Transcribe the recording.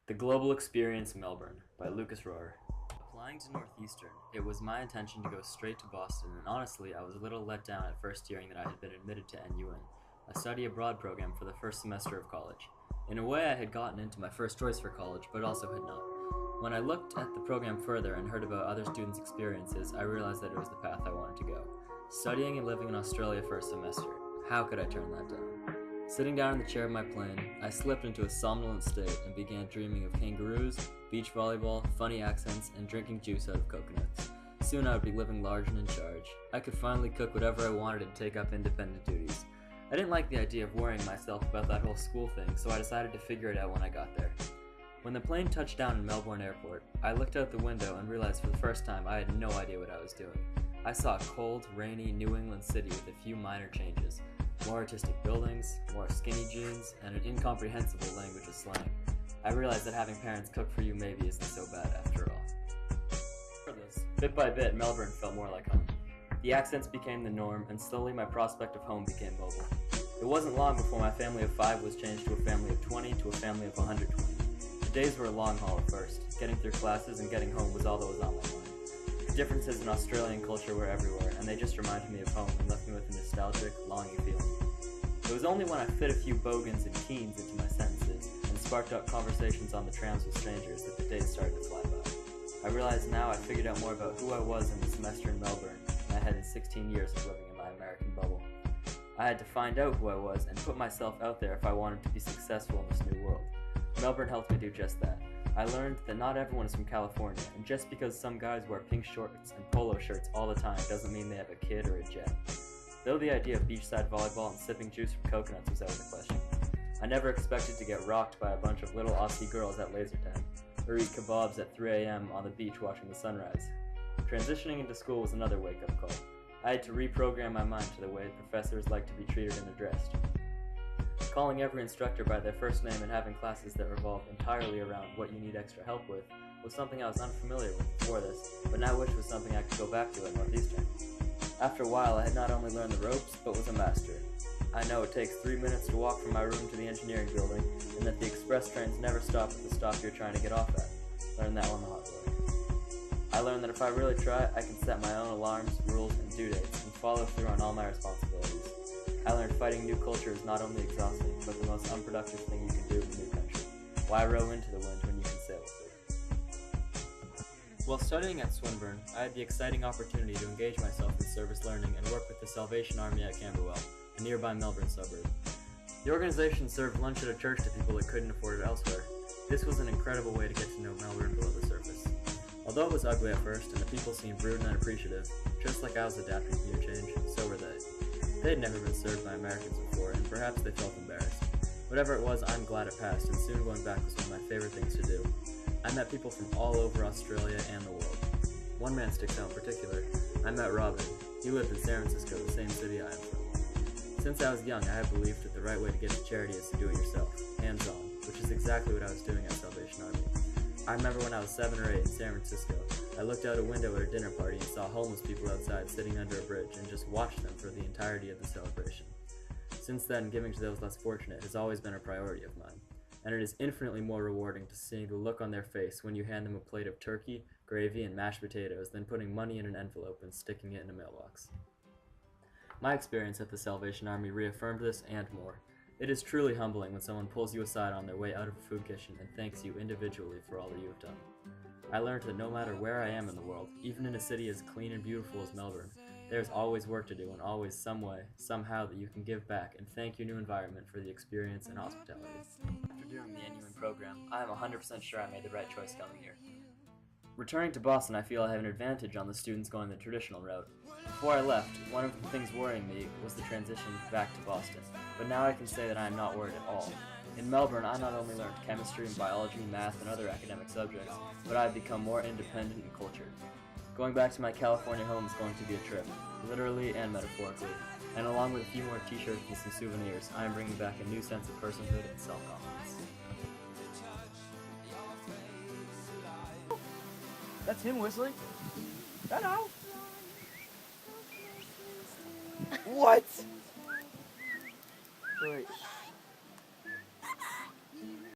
The Global Experience Melbourne by Lucas Rohr. Applying to Northeastern, it was my intention to go straight to Boston, and honestly, I was a little let down at first hearing that I had been admitted to N.Uin, a study abroad program for the first semester of college. In a way, I had gotten into my first choice for college, but also had not. When I looked at the program further and heard about other students' experiences, I realized that it was the path I wanted to go. Studying and living in Australia for a semester. How could I turn that down? Sitting down in the chair of my plane, I slipped into a somnolent state and began dreaming of kangaroos, beach volleyball, funny accents, and drinking juice out of coconuts. Soon I would be living large and in charge. I could finally cook whatever I wanted and take up independent duties. I didn't like the idea of worrying myself about that whole school thing, so I decided to figure it out when I got there. When the plane touched down in Melbourne Airport, I looked out the window and realized for the first time I had no idea what I was doing. I saw a cold, rainy New England city with a few minor changes. More artistic buildings, more skinny jeans, and an incomprehensible language of slang. I realized that having parents cook for you maybe isn't so bad after all. For this, bit by bit, Melbourne felt more like home. The accents became the norm, and slowly my prospect of home became mobile. It wasn't long before my family of 5 was changed to a family of 20 to a family of 120. The days were a long haul at first. Getting through classes and getting home was all that was on my mind. The differences in Australian culture were everywhere, and they just reminded me of home and left me with a nostalgic, longing feeling. It was only when I fit a few bogans and teens into my sentences and sparked up conversations on the trams with strangers that the days started to fly by. I realized now I figured out more about who I was in the semester in Melbourne than I had in 16 years of living in my American bubble. I had to find out who I was and put myself out there if I wanted to be successful in this new world. Melbourne helped me do just that. I learned that not everyone is from California, and just because some guys wear pink shorts and polo shirts all the time doesn't mean they have a kid or a jet. Though the idea of beachside volleyball and sipping juice from coconuts was out of the question. I never expected to get rocked by a bunch of little Aussie girls at laser tag, or eat kebabs at 3 a.m. on the beach watching the sunrise. Transitioning into school was another wake-up call. I had to reprogram my mind to the way professors like to be treated and addressed. Calling every instructor by their first name and having classes that revolved entirely around what you need extra help with was something I was unfamiliar with before this, but now wish was something I could go back to at Northeastern. After a while, I had not only learned the ropes, but was a master. I know it takes 3 minutes to walk from my room to the engineering building, and that the express trains never stop at the stop you're trying to get off at. Learned that one the hard way. I learned that if I really try, I can set my own alarms, rules, and due dates, and follow through on all my responsibilities. I learned fighting new culture is not only exhausting, but the most unproductive thing you can do in a new country. Why row into the wind when you can sail with it? While studying at Swinburne, I had the exciting opportunity to engage myself in service learning and work with the Salvation Army at Camberwell, a nearby Melbourne suburb. The organization served lunch at a church to people that couldn't afford it elsewhere. This was an incredible way to get to know Melbourne below the surface. Although it was ugly at first and the people seemed rude and unappreciative, just like I was adapting to new change, so were they. They had never been served by Americans before, and perhaps they felt embarrassed. Whatever it was, I'm glad it passed, and soon going back was one of my favorite things to do. I met people from all over Australia and the world. One man sticks out in particular. I met Robin. He lived in San Francisco, the same city I am from. Since I was young, I have believed that the right way to get to charity is to do it yourself, hands-on, which is exactly what I was doing at Salvation Army. I remember when I was 7 or 8 in San Francisco, I looked out a window at a dinner party and saw homeless people outside sitting under a bridge and just watched them for the entirety of the celebration. Since then, giving to those less fortunate has always been a priority of mine, and it is infinitely more rewarding to see the look on their face when you hand them a plate of turkey, gravy, and mashed potatoes than putting money in an envelope and sticking it in a mailbox. My experience at the Salvation Army reaffirmed this and more. It is truly humbling when someone pulls you aside on their way out of a food kitchen and thanks you individually for all that you have done. I learned that no matter where I am in the world, even in a city as clean and beautiful as Melbourne, there is always work to do and always some way, somehow that you can give back and thank your new environment for the experience and hospitality. After doing the N.Uin program, I am 100% sure I made the right choice coming here. Returning to Boston, I feel I have an advantage on the students going the traditional route. Before I left, one of the things worrying me was the transition back to Boston, but now I can say that I am not worried at all. In Melbourne, I not only learned chemistry and biology, math, and other academic subjects, but I have become more independent and cultured. Going back to my California home is going to be a trip, literally and metaphorically, and along with a few more t-shirts and some souvenirs, I am bringing back a new sense of personhood and self-confidence. That's him whistling. Hello. What? Wait.